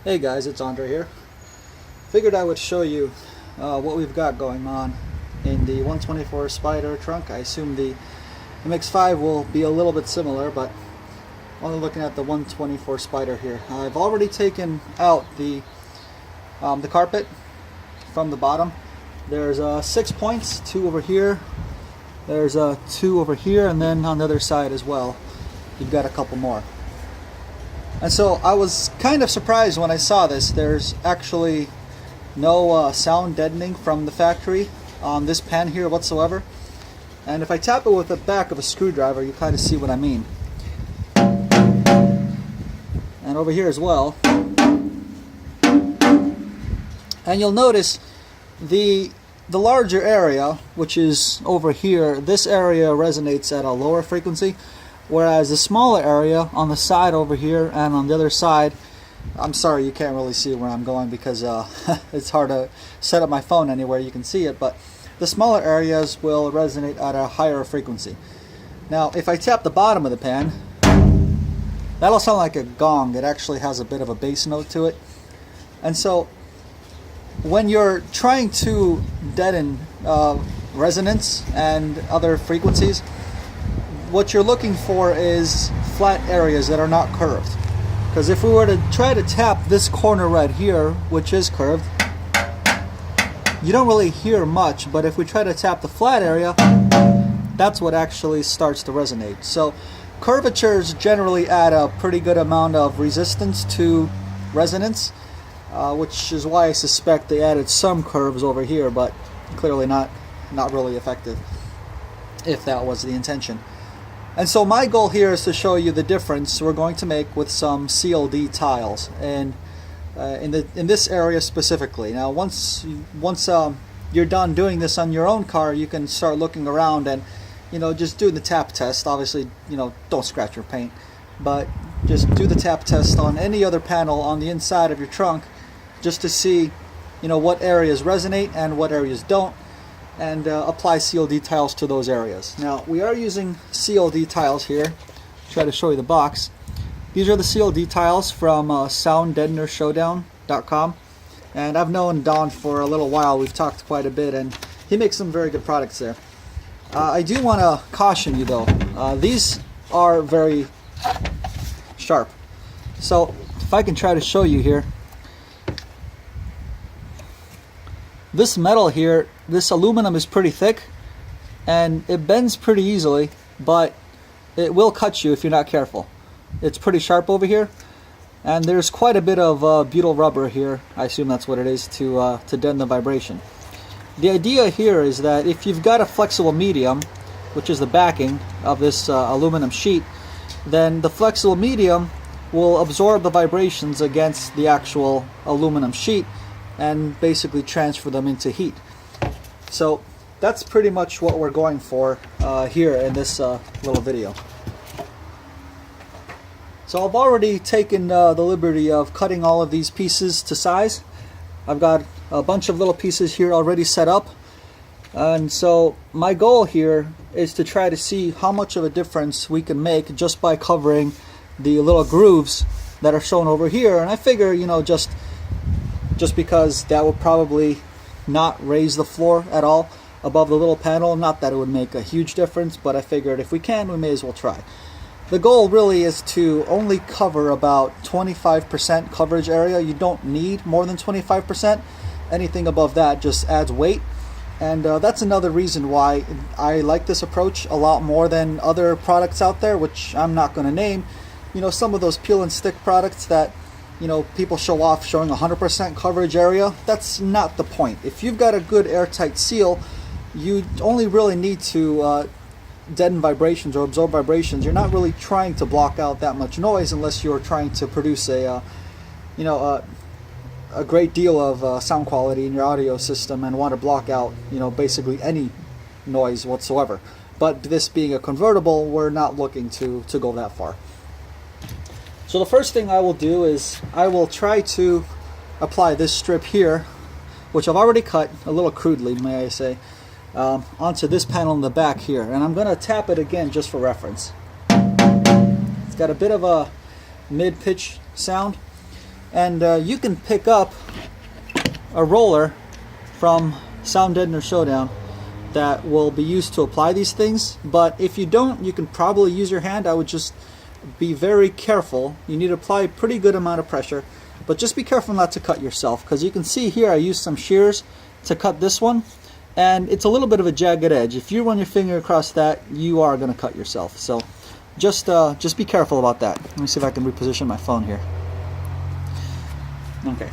Hey guys, it's Andre here. Figured I would show you what we've got going on in the 124 Spider trunk. I assume the MX-5 will be a little bit similar, but only looking at the 124 Spider here. I've already taken out the carpet from the bottom. There's 6 points, 2 over here. There's 2 over here, and then on the other side as well, you've got a couple more. And so I was kind of surprised when I saw this. There's actually no sound deadening from the factory on this pan here whatsoever. And if I tap it with the back of a screwdriver, you kind of see what I mean. And over here as well. And you'll notice the larger area, which is over here, this area resonates at a lower frequency. Whereas the smaller area on the side over here and on the other side, I'm sorry you can't really see where I'm going because it's hard to set up my phone anywhere you can see it, but the smaller areas will resonate at a higher frequency. Now if I tap the bottom of the pan, that'll sound like a gong. It actually has a bit of a bass note to it. And so when you're trying to deaden resonance and other frequencies, what you're looking for is flat areas that are not curved. Because if we were to try to tap this corner right here, which is curved, you don't really hear much, but if we try to tap the flat area, that's what actually starts to resonate. So curvatures generally add a pretty good amount of resistance to resonance, which is why I suspect they added some curves over here, but clearly not really effective, if that was the intention. And so my goal here is to show you the difference we're going to make with some CLD tiles, and in this area specifically. Now once you're done doing this on your own car, you can start looking around and just do the tap test. Obviously don't scratch your paint, but just do the tap test on any other panel on the inside of your trunk, just to see what areas resonate and what areas don't, and apply CLD tiles to those areas. Now we are using CLD tiles here. Try to show you the box. These are the CLD tiles from SoundDeadnerShowdown.com, and I've known Don for a little while. We've talked quite a bit, and he makes some very good products there. I do want to caution you though, these are very sharp. So if I can try to show you here, this metal here, this aluminum is pretty thick and it bends pretty easily, but it will cut you if you're not careful. It's pretty sharp over here, and there's quite a bit of butyl rubber here. I assume that's what it is, to deaden the vibration. The idea here is that if you've got a flexible medium, which is the backing of this aluminum sheet, then the flexible medium will absorb the vibrations against the actual aluminum sheet and basically transfer them into heat. So that's pretty much what we're going for here in this little video. So I've already taken the liberty of cutting all of these pieces to size. I've got a bunch of little pieces here already set up, and so my goal here is to try to see how much of a difference we can make just by covering the little grooves that are shown over here. And I figure just because that will probably not raise the floor at all above the little panel. Not that it would make a huge difference, but I figured if we can, we may as well try. The goal really is to only cover about 25% coverage area. You don't need more than 25%. Anything above that just adds weight. And that's another reason why I like this approach a lot more than other products out there, which I'm not going to name. Some of those peel and stick products that people show off showing 100% coverage area. That's not the point. If you've got a good airtight seal, you only really need to deaden vibrations or absorb vibrations. You're not really trying to block out that much noise unless you're trying to produce a great deal of sound quality in your audio system and want to block out basically any noise whatsoever. But this being a convertible, we're not looking to go that far. So the first thing I will do is I will try to apply this strip here, which I've already cut a little crudely, may I say, onto this panel in the back here. And I'm going to tap it again just for reference. It's got a bit of a mid-pitch sound. And you can pick up a roller from SoundDeadnerShowdown that will be used to apply these things, but if you don't, you can probably use your hand. I would just be very careful. You need to apply a pretty good amount of pressure, but just be careful not to cut yourself, because you can see here I used some shears to cut this one, and it's a little bit of a jagged edge. If you run your finger across that, you are going to cut yourself. So just be careful about that. Let me see if I can reposition my phone here. Okay.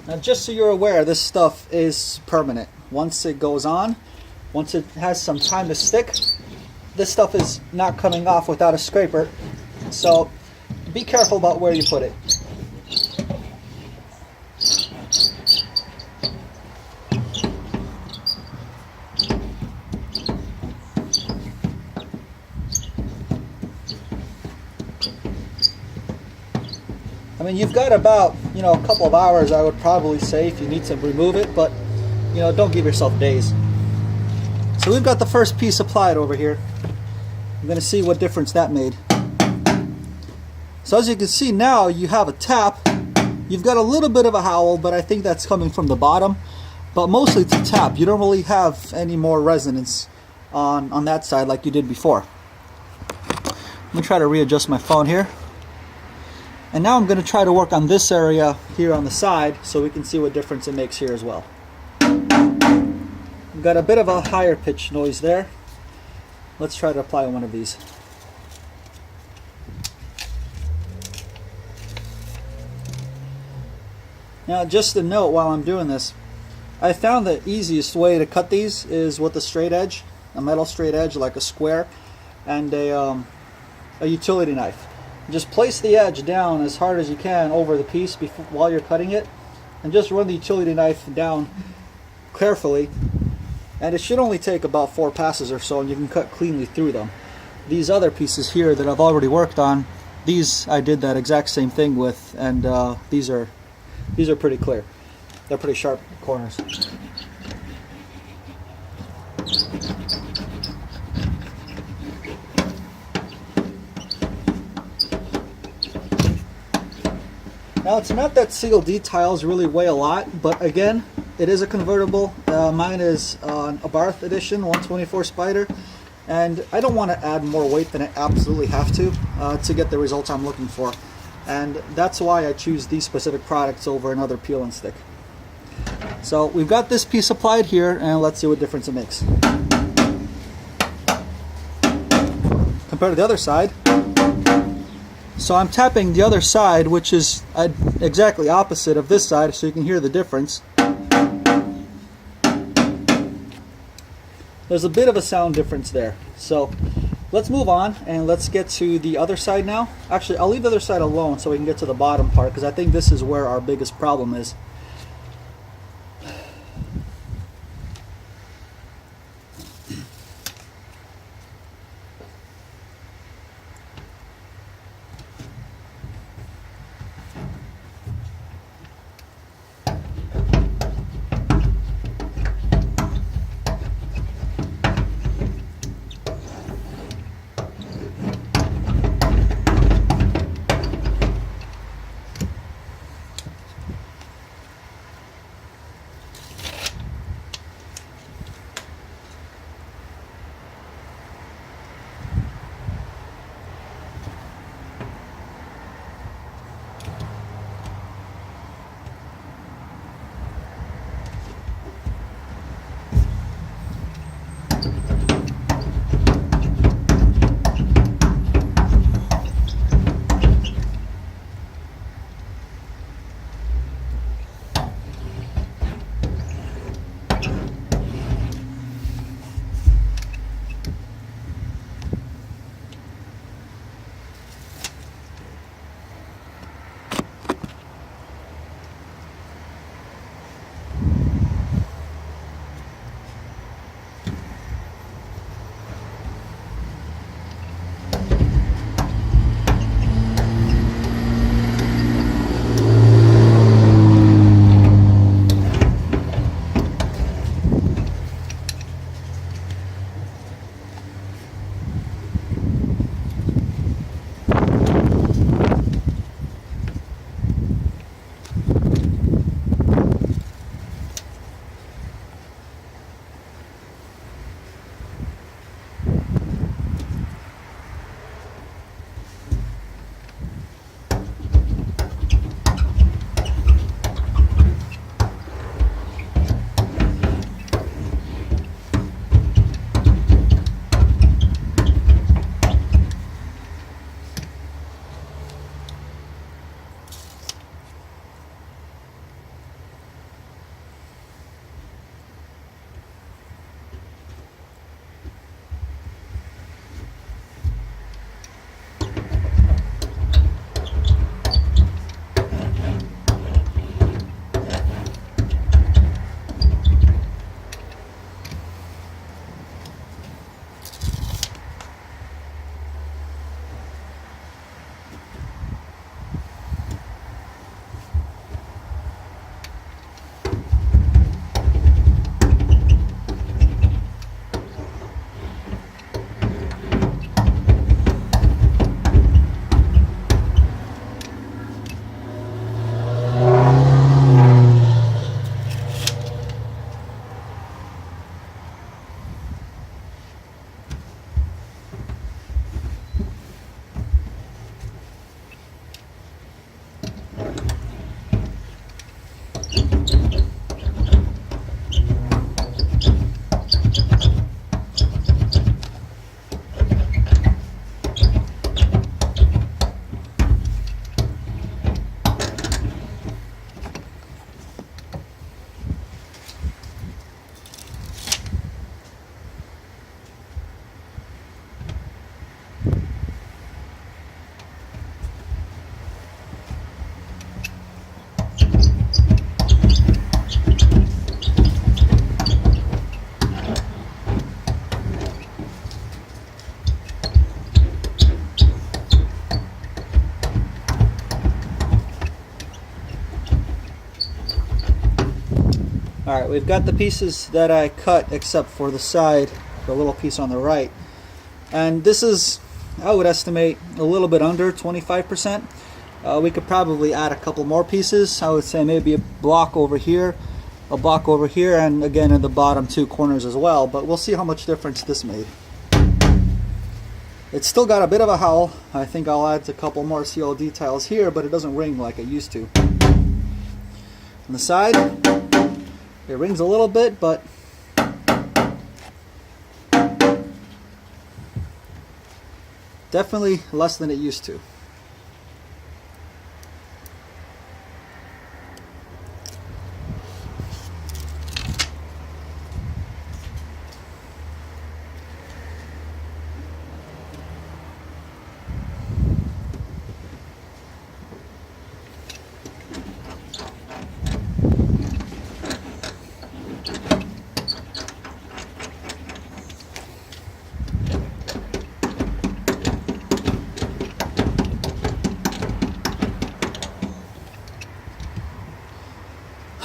Now, just so you're aware, this stuff is permanent. Once it goes on, once it has some time to stick, this stuff is not coming off without a scraper. So be careful about where you put it. I mean, you've got about, a couple of hours, I would probably say, if you need to remove it, but, don't give yourself days. So we've got the first piece applied over here. I'm going to see what difference that made. So as you can see now, you have a tap. You've got a little bit of a howl, but I think that's coming from the bottom. But mostly it's a tap. You don't really have any more resonance on that side like you did before. Let me try to readjust my phone here. And now I'm going to try to work on this area here on the side so we can see what difference it makes here as well. We've got a bit of a higher pitch noise there. Let's try to apply one of these. Now, just a note while I'm doing this, I found the easiest way to cut these is with a straight edge, a metal straight edge like a square, and a utility knife. Just place the edge down as hard as you can over the piece while you're cutting it, and just run the utility knife down carefully, and it should only take about 4 passes or so, and you can cut cleanly through them. These other pieces here that I've already worked on, these I did that exact same thing with, and these are pretty clear. They're pretty sharp corners. Now, it's not that CLD tiles really weigh a lot, but again, it is a convertible. Mine is a Barth edition 124 Spider, and I don't want to add more weight than I absolutely have to get the results I'm looking for. And that's why I choose these specific products over another peel and stick. So we've got this piece applied here, and let's see what difference it makes. Compared to the other side. So I'm tapping the other side, which is exactly opposite of this side, so you can hear the difference. There's a bit of a sound difference there. So let's move on and let's get to the other side now. Actually, I'll leave the other side alone so we can get to the bottom part, because I think this is where our biggest problem is. Alright, we've got the pieces that I cut except for the side, the little piece on the right. And this is, I would estimate, a little bit under 25%. We could probably add a couple more pieces. I would say maybe a block over here, and again in the bottom two corners as well, but we'll see how much difference this made. It's still got a bit of a howl. I think I'll add a couple more seal details here, but it doesn't ring like it used to. On the side, it rings a little bit, but definitely less than it used to.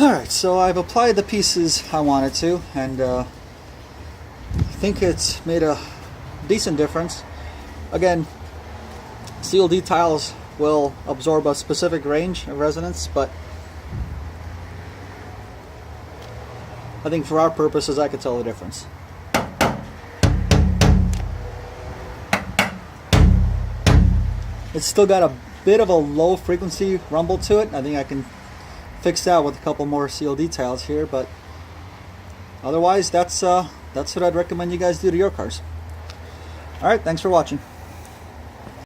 Alright, so I've applied the pieces I wanted to, and I think it's made a decent difference. Again, seal details will absorb a specific range of resonance, but I think for our purposes I could tell the difference. It's still got a bit of a low frequency rumble to it. I think I can fix that with a couple more seal details here, but otherwise that's what I'd recommend you guys do to your cars. Alright, thanks for watching.